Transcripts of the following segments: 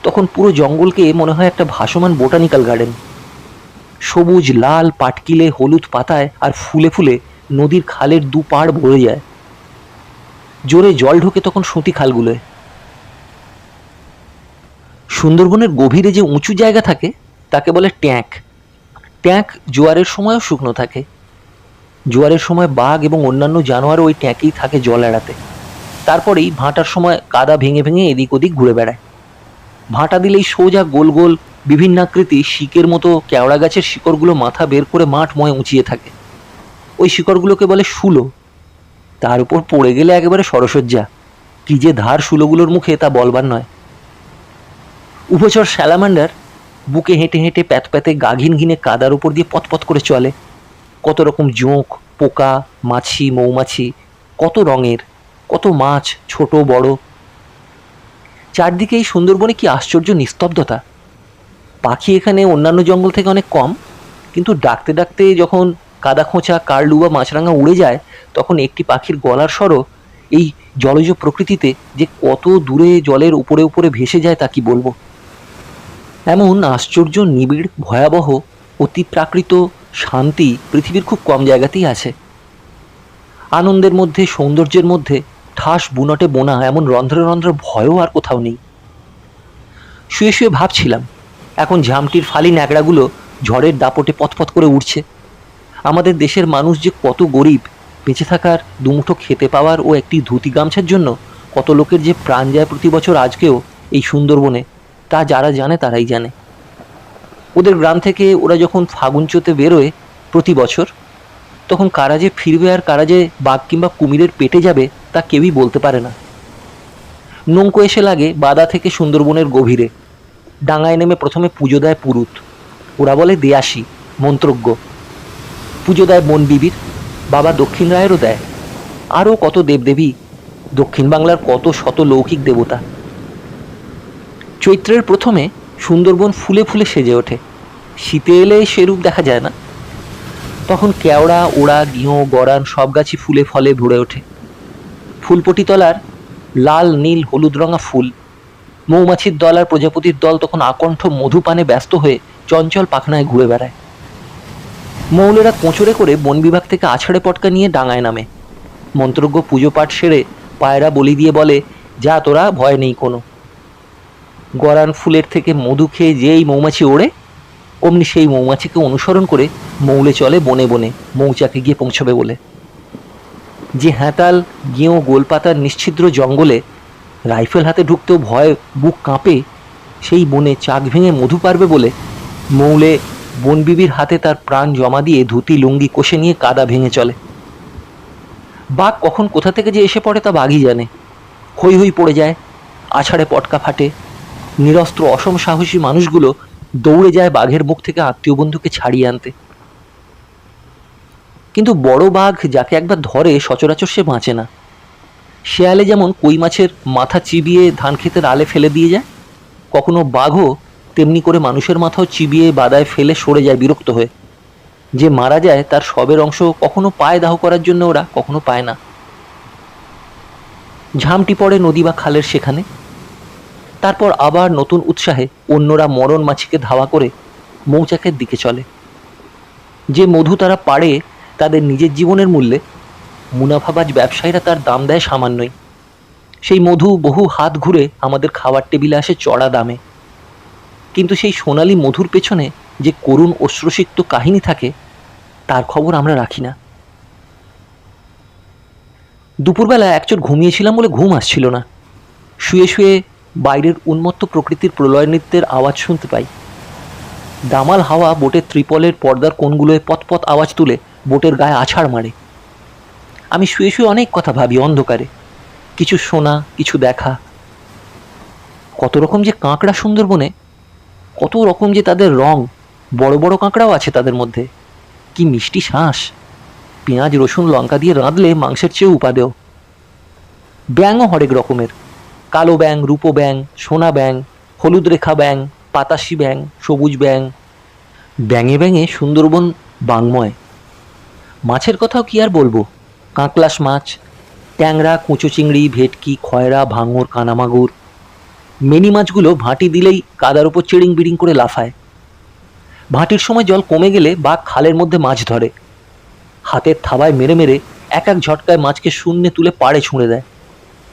তখন পুরো জঙ্গলকে মনে হয় একটা ভাসমান বোটানিক্যাল গার্ডেন। সবুজ লাল পাটকিলে হলুদ পাতায় আর ফুলে ফুলে নদীর খালের দুপাড় ভরে যায়। জোরে জল ঢোকে তখন সুতি খালগুলোয়। সুন্দরবনের গভীরে যে উঁচু জায়গা থাকে তাকে বলে ট্যাঁক। ট্যাঁক জোয়ারের সময়ও শুকনো থাকে। জোয়ারের সময় বাঘ এবং অন্যান্য জানোয়ারও ওই ট্যাঁকেই থাকে জল এড়াতে। তারপরেই ভাঁটার সময় কাদা ভেঙে ভেঙে এদিক ওদিক ঘুরে বেড়ায়। ভাঁটা দিলেই সোজা গোল গোল বিভিন্নাকৃতি শিকের মতো কেওড়া গাছের শিকড়গুলো মাথা বের করে মাঠময় উঁচিয়ে থাকে। ওই শিকড়গুলোকে বলে শুলো। তার উপর পড়ে গেলে একেবারে সরসজ্জা। কি যে ধার শুলোগুলোর মুখে তা বলবার নয়। উভচর স্যালামান্ডার বুকে হেঁটে হেঁটে প্যাতপ্যাতে গা ঘিন ঘিনে কাদার উপর দিয়ে পথপথ করে চলে। কত রকম জোঁক, পোকা, মাছি, মৌমাছি, কত রঙের, কত মাছ, ছোট বড়। চারদিকে এই সুন্দরবনে কি আশ্চর্য নিস্তব্ধতা। পাখি এখানে অন্যান্য জঙ্গল থেকে অনেক কম, কিন্তু ডাকতে ডাকতে যখন কাদা খোঁচা, কারলু বা মাছরাঙা উড়ে যায়, তখন একটি পাখির গলার স্বরও এই জলজ প্রকৃতিতে যে কত দূরে জলের উপরে উপরে ভেসে যায় তা কি বলবো। এমন আশ্চর্য, নিবিড়, ভয়াবহ, অতি প্রাকৃত শান্তি পৃথিবীর খুব কম জায়গাতেই আছে। আনন্দের মধ্যে, সৌন্দর্যের মধ্যে ঠাস বুনটে বোনা এমন রন্ধ্রে রন্ধ্রে ভয়ও আর কোথাও নেই। শুয়ে শুয়ে ভাবছিলাম, এখন ঝামটির ফালি ন্যাকড়াগুলো ঝড়ের দাপটে পথপথ করে উঠছে। আমাদের দেশের মানুষ যে কত গরিব, বেঁচে থাকার দুমুঠো খেতে পাওয়ার ও একটি ধুতি গামছার জন্য কত লোকের যে প্রাণ যায় প্রতি বছর আজকেও এই সুন্দরবনে, তা যারা জানে তারাই জানে। ওদের গ্রাম থেকে ওরা যখন ফাগুন চোতে বেরোয় প্রতি বছর, তখন কারা যে ফিরবে আর কারা যে বাঘ কিংবা কুমিরের পেটে যাবে তা কেউই বলতে পারে না। নৌকো এসে লাগে বাদা থেকে সুন্দরবনের গভীরে। ডাঙায় নেমে প্রথমে পুজো দেয় পুরুত, ওরা বলে দেয়াসী, মন্ত্রজ্ঞ। পুজো দেয় বনবিবির, বাবা দক্ষিণ রায়েরও দেয়, আরও কত দেবদেবী, দক্ষিণ বাংলার কত শত লৌকিক দেবতা। চৈত্রের প্রথমে সুন্দরবন ফুলে ফুলে সেজে ওঠে। শীতে এলে সেরূপ দেখা যায় না। তখন কেওড়া, ওড়া, গিঁয়ো, গরান সব গাছই ফুলে ফলে ভরে ওঠে। ফুলপটিতলার লাল, নীল, হলুদ রঙা ফুল। মৌমাছির দল আর প্রজাপতির দল তখন আকণ্ঠ মধুপানে ব্যস্ত হয়ে চঞ্চল পাখনায় ঘুরে বেড়ায়। মৌলেরা কোঁচড়ে করে বন বিভাগ থেকে আছাড়ে পটকা নিয়ে ডাঙায় নামে। মন্ত্রজ্ঞ পুজো পাঠ সেরে পায়রা বলি দিয়ে বলে, যা তোরা, ভয় নেই কোনো। গরান ফুলের থেকে মধু খেয়ে যেই মৌমাছি ওড়ে, অমনি সেই মৌমাছিকে অনুসরণ করে মৌলে চলে বনে বনে মৌচাকে গিয়ে পৌঁছবে বলে। যে হ্যাঁতাল, গেঁয়ো, গোলপাতার নিশ্ছিদ্র জঙ্গলে রাইফেল হাতে ঢুকতেও ভয় বুক কাঁপে, সেই বনে চাক ভেঙে মধু পারবে বলে মৌলে বনবিবির হাতে তার প্রাণ জমা দিয়ে ধুতি লুঙ্গি কষে নিয়ে কাদা ভেঙে চলে। বাঘ কখন কোথা থেকে যে এসে পড়ে তা বাঘই জানে। হৈ হৈ পড়ে যায়, আছাড়ে পটকা ফাটে। নিরস্ত্র অসম সাহসী মানুষগুলো দৌড়ে যায় বাঘের মুখ থেকে আত্মীয় বন্ধুকে ছাড়িয়ে আনতে। কিন্তু বড় বাঘ যাকে একবার ধরে সচরাচর সে বাঁচে না। শেয়ালে যেমন কই মাছের মাথা চিবিয়ে ধান ক্ষেতের আলে ফেলে দিয়ে যায়, কখনো বাঘও তেমনি করে মানুষের মাথাও চিবিয়ে বাদায় ফেলে সরে যায় বিরক্ত হয়ে। যে মারা যায় তার শবের অংশ কখনো পায় দাহ করার জন্য ওরা, কখনো পায় না। ঝামটি পড়ে নদী বা খালের সেখানে। তারপর আবার নতুন উৎসাহে অন্যরা মরণ মাছিকে ধাওয়া করে মৌচাকের দিকে চলে। যে মধু তারা পাড়ে তাদের নিজের জীবনের মূল্যে, মুনাফাবাজ ব্যবসায়ীরা তার দাম দেয় সামান্যই। সেই মধু বহু হাত ঘুরে আমাদের খাবার টেবিলে আসে চড়া দামে। কিন্তু সেই সোনালি মধুর পেছনে যে করুণ অশ্রুসিক্ত কাহিনী থাকে, তার খবর আমরা রাখি না। দুপুরবেলা একচোট ঘুমিয়েছিলাম বলে ঘুম আসছিল না। শুয়ে শুয়ে বাইরের উন্মত্ত প্রকৃতির প্রলয় নৃত্যের আওয়াজ শুনতে পাই। দামাল হাওয়া বোটের ত্রিপলের পর্দার কোণগুলোয় পথপথ আওয়াজ তুলে বোটের গায়ে আছাড় মারে। আমি শুয়ে শুয়ে অনেক কথা ভাবি অন্ধকারে, কিছু শোনা, কিছু দেখা। কত রকম যে কাঁকড়া সুন্দরবনে, কত রকম যে তাদের রং। বড় বড় কাঁকড়াও আছে তাদের মধ্যে। কি মিষ্টি শ্বাস, পেঁয়াজ রসুন লঙ্কা দিয়ে রাঁধলে মাংসের চেয়েও উপাদেয়। ব্যাঙও হরেক রকমের, কালো ব্যাঙ, রূপো ব্যাঙ, সোনা ব্যাঙ, হলুদ রেখা ব্যাঙ, পাতাশি ব্যাঙ, সবুজ ব্যাঙ। ব্যাঙে ব্যাঙে সুন্দরবন বাংময়। মাছের কথাও কি আর বলবো, কাঁকলাস মাছ, ট্যাংরা, কুঁচো চিংড়ি, ভেটকি, খয়রা, ভাঙর, কানামাগুর। মিনি মাছগুলো ভাঁটি দিলেই কাদার উপর চিড়িং বিড়িং করে লাফায়। ভাঁটির সময় জল কমে গেলে বাঘ খালের মধ্যে মাছ ধরে, হাতের থাবায় মেরে মেরে এক এক ঝটকায় মাছকে শূন্যে তুলে পাড়ে ছুঁড়ে দেয়।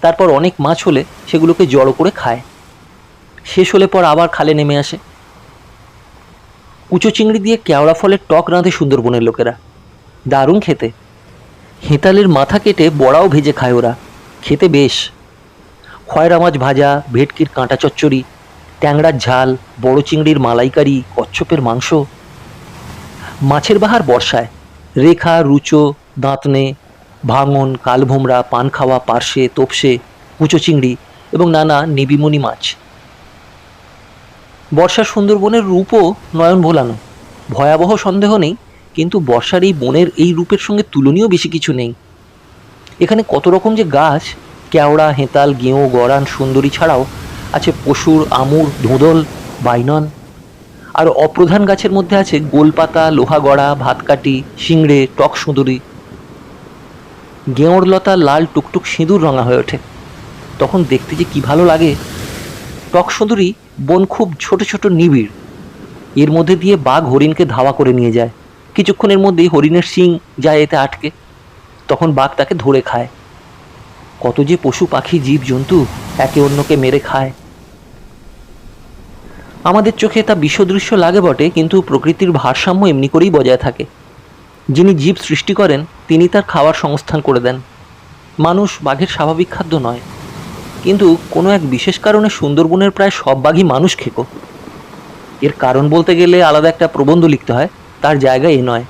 তারপর অনেক মাছ হলে সেগুলোকে জড়ো করে খায়। শেষ হলে পর আবার খালে নেমে আসে। কুচো চিংড়ি দিয়ে কেওড়া ফলের টক রাঁধে সুন্দরবনের লোকেরা, দারুণ খেতে। হেঁতালের মাথা কেটে বড়াও ভেজে খায় ওরা, খেতে বেশ। খয়রা মাছ ভাজা, ভেটকির কাঁটা চচ্চড়ি, ট্যাংরার ঝাল, বড় চিংড়ির মালাইকারি, কচ্ছপের মাংস। মাছের বাহার বর্ষায় রেখা, রুচো, দাঁতনে, ভাঙন, কালভোমরা, পানখাওয়া, পার্শে, তোপসে, কুচো চিংড়ি এবং নানা নিবিমনি মাছ। বর্ষার সুন্দরবনের রূপও নয়ন ভোলানো, ভয়াবহ সন্দেহ নেই, কিন্তু বর্ষার এই বনের এই রূপের সঙ্গে তুলনীয় বেশি কিছু নেই। এখানে কত রকম যে গাছ, কেওড়া, হেঁতাল, গেঁয়ো, গরান, সুন্দরী ছাড়াও আছে পশুর, আমুর, ধোঁদল, বাইনন। আর অপ্রধান গাছের মধ্যে আছে গোলপাতা, লোহাগড়া, ভাতকাটি, শিংড়ে, টক সুঁদুরি। গেঁয়োর লতা লাল টুকটুক সিঁদুর রঙা হয়ে ওঠে, তখন দেখতে যে কি ভালো লাগে। টক সুঁদুরি বন খুব ছোট ছোট নিবিড়, এর মধ্যে দিয়ে বাঘ হরিণকে ধাওয়া করে নিয়ে যায়। কিছুক্ষণের মধ্যেই হরিণের শিং যায় এতে আটকে, তখন বাঘ তাকে ধরে খায়। কত যে পশু পাখি জীব জন্তু একে অন্যকে মেরে খায়। আমাদের চোখে তা বিশ্বদৃশ্য লাগে বটে, কিন্তু প্রকৃতির ভারসাম্য এমনি করেই বজায় থাকে। যিনি জীব সৃষ্টি করেন তিনি তার খাওয়ার সংস্থান করে দেন। মানুষ বাঘের স্বাভাবিক খাদ্য নয়, কিন্তু কোনো এক বিশেষ কারণে সুন্দরবনের প্রায় সব বাঘই মানুষ খেকো। এর কারণ বলতে গেলে আলাদা একটা প্রবন্ধ লিখতে হয়, তার জায়গা এ নয়।